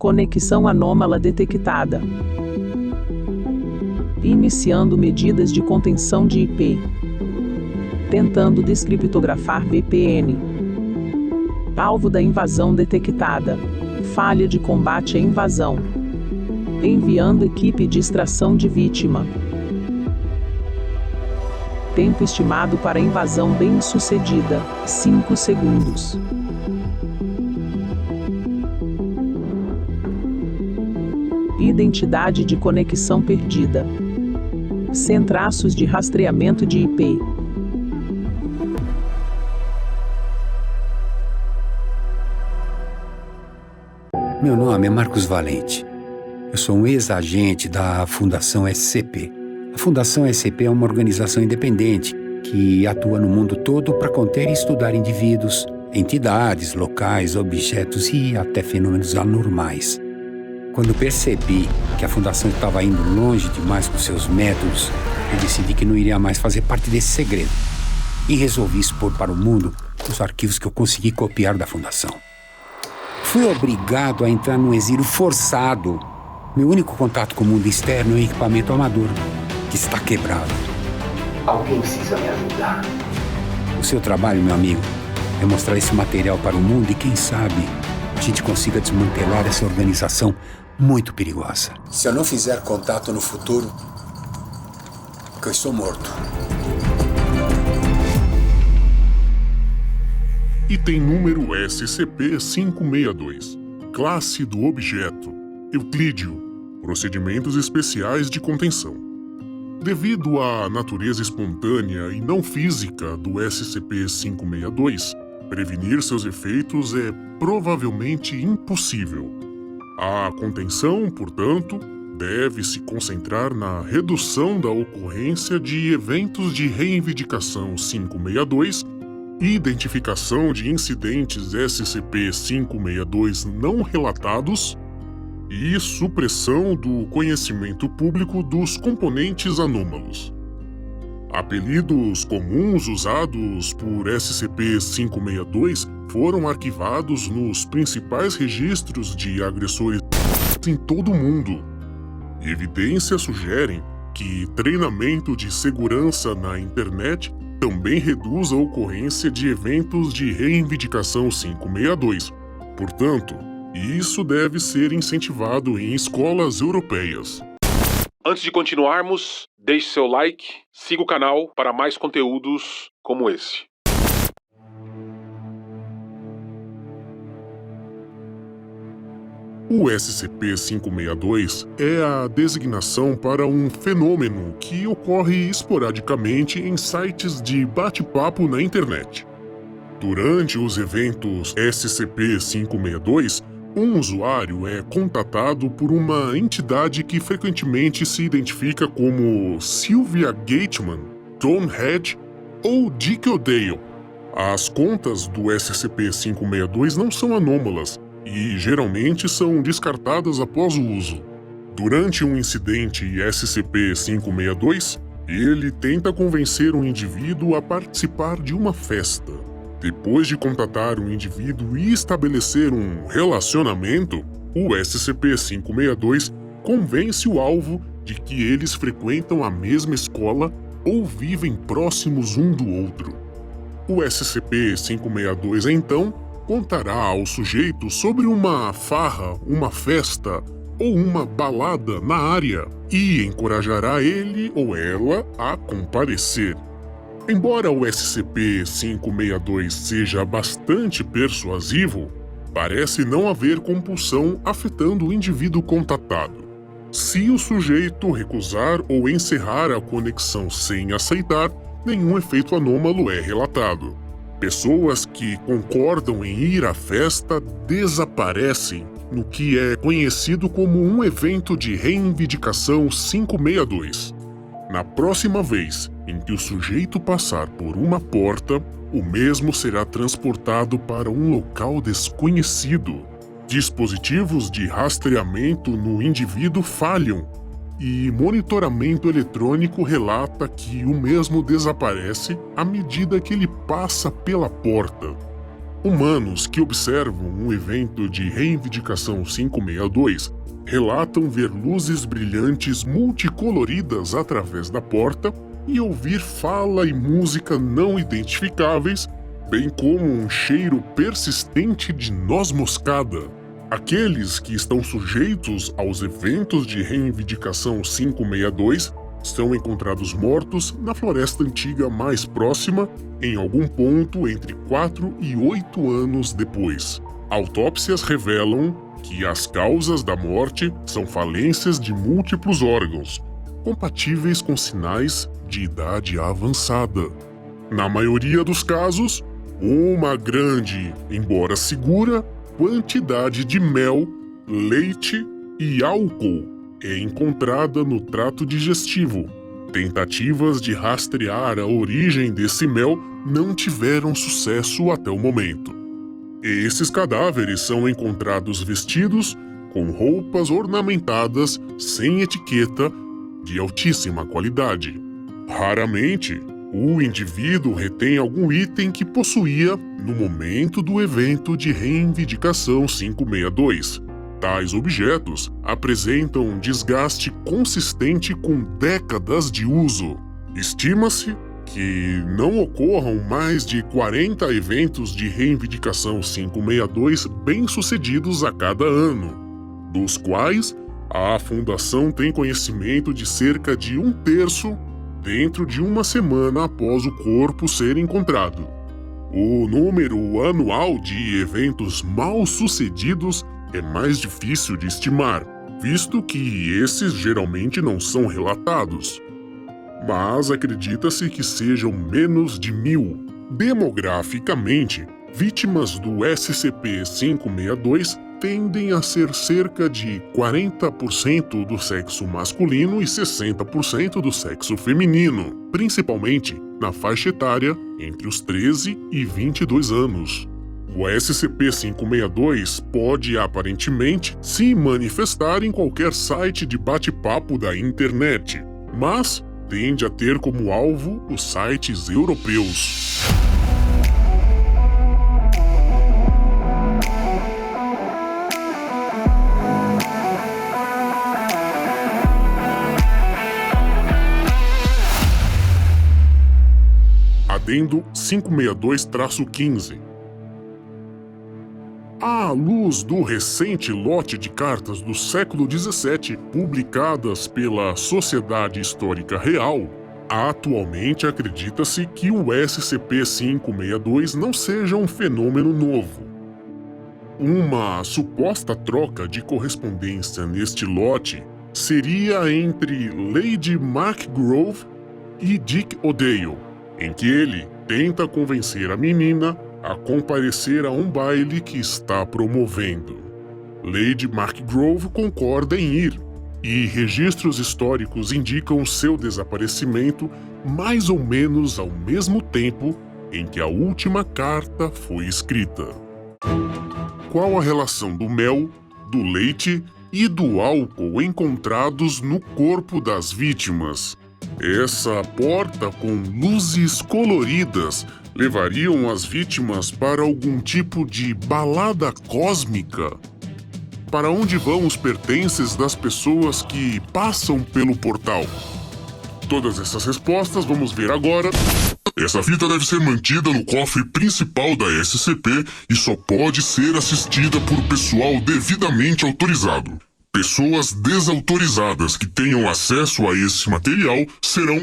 Conexão anômala detectada. Iniciando medidas de contenção de IP. Tentando descriptografar VPN. Alvo da invasão detectada. Falha de combate à invasão. Enviando equipe de extração de vítima. Tempo estimado para invasão bem-sucedida: 5 segundos. Identidade de conexão perdida. Sem traços de rastreamento de IP. Meu nome é Marcos Valente. Eu sou um ex-agente da Fundação SCP. A Fundação SCP é uma organização independente que atua no mundo todo para conter e estudar indivíduos, entidades, locais, objetos e até fenômenos anormais. Quando percebi que a Fundação estava indo longe demais com seus métodos, eu decidi que não iria mais fazer parte desse segredo e resolvi expor para o mundo os arquivos que eu consegui copiar da Fundação. Fui obrigado a entrar num exílio forçado. Meu único contato com o mundo externo é um equipamento amador, que está quebrado. Alguém precisa me ajudar. O seu trabalho, meu amigo, é mostrar esse material para o mundo e, quem sabe, a gente consiga desmantelar essa organização muito perigosa. Se eu não fizer contato no futuro, eu estou morto. Item número SCP-562. Classe do objeto: Euclídeo. Procedimentos especiais de contenção. Devido à natureza espontânea e não física do SCP-562, prevenir seus efeitos é provavelmente impossível. A contenção, portanto, deve se concentrar na redução da ocorrência de eventos de reivindicação 562, identificação de incidentes SCP-562 não relatados e supressão do conhecimento público dos componentes anômalos. Apelidos comuns usados por SCP-562 foram arquivados nos principais registros de agressores em todo o mundo. Evidências sugerem que treinamento de segurança na internet também reduz a ocorrência de eventos de reivindicação 562. Portanto, isso deve ser incentivado em escolas europeias. Antes de continuarmos, deixe seu like, siga o canal para mais conteúdos como esse. O SCP-562 é a designação para um fenômeno que ocorre esporadicamente em sites de bate-papo na internet. Durante os eventos SCP-562, um usuário é contatado por uma entidade que frequentemente se identifica como Sylvia Gateman, Tom Head ou Dick O'Dale. As contas do SCP-562 não são anômalas e geralmente são descartadas após o uso. Durante um incidente SCP-562, ele tenta convencer um indivíduo a participar de uma festa. Depois de contatar o indivíduo e estabelecer um relacionamento, o SCP-562 convence o alvo de que eles frequentam a mesma escola ou vivem próximos um do outro. O SCP-562, então, contará ao sujeito sobre uma farra, uma festa ou uma balada na área e encorajará ele ou ela a comparecer. Embora o SCP-562 seja bastante persuasivo, parece não haver compulsão afetando o indivíduo contatado. Se o sujeito recusar ou encerrar a conexão sem aceitar, nenhum efeito anômalo é relatado. Pessoas que concordam em ir à festa desaparecem no que é conhecido como um evento de reivindicação 562. Na próxima vez em que o sujeito passar por uma porta, o mesmo será transportado para um local desconhecido. Dispositivos de rastreamento no indivíduo falham e monitoramento eletrônico relata que o mesmo desaparece à medida que ele passa pela porta. Humanos que observam um evento de reivindicação 562 relatam ver luzes brilhantes multicoloridas através da porta e ouvir fala e música não identificáveis, bem como um cheiro persistente de noz moscada. Aqueles que estão sujeitos aos eventos de reivindicação 562 são encontrados mortos na floresta antiga mais próxima, em algum ponto entre 4 e 8 anos depois. Autópsias revelam que as causas da morte são falências de múltiplos órgãos, compatíveis com sinais de idade avançada. Na maioria dos casos, uma grande, embora segura, quantidade de mel, leite e álcool é encontrada no trato digestivo. Tentativas de rastrear a origem desse mel não tiveram sucesso até o momento. Esses cadáveres são encontrados vestidos com roupas ornamentadas sem etiqueta de altíssima qualidade. Raramente, o indivíduo retém algum item que possuía no momento do evento de reivindicação 562. Tais objetos apresentam um desgaste consistente com décadas de uso. Estima-se que não ocorram mais de 40 eventos de reivindicação 562 bem-sucedidos a cada ano, dos quais a Fundação tem conhecimento de cerca de 1/3 dentro de uma semana após o corpo ser encontrado. O número anual de eventos mal-sucedidos é mais difícil de estimar, visto que esses geralmente não são relatados. Mas acredita-se que sejam menos de 1.000. Demograficamente, vítimas do SCP-562 tendem a ser cerca de 40% do sexo masculino e 60% do sexo feminino, principalmente na faixa etária entre os 13 e 22 anos. O SCP-562 pode, aparentemente, se manifestar em qualquer site de bate-papo da internet, mas tende a ter como alvo os sites europeus. Adendo 562-15. À luz do recente lote de cartas do século XVII publicadas pela Sociedade Histórica Real, atualmente acredita-se que o SCP-562 não seja um fenômeno novo. Uma suposta troca de correspondência neste lote seria entre Lady Markgrove e Dick O'Dale, em que ele tenta convencer a menina a comparecer a um baile que está promovendo. Lady Markgrove concorda em ir, e registros históricos indicam seu desaparecimento mais ou menos ao mesmo tempo em que a última carta foi escrita. Qual a relação do mel, do leite e do álcool encontrados no corpo das vítimas? Essa porta com luzes coloridas levariam as vítimas para algum tipo de balada cósmica? Para onde vão os pertences das pessoas que passam pelo portal? Todas essas respostas vamos ver agora. Essa fita deve ser mantida no cofre principal da SCP e só pode ser assistida por pessoal devidamente autorizado. Pessoas desautorizadas que tenham acesso a esse material serão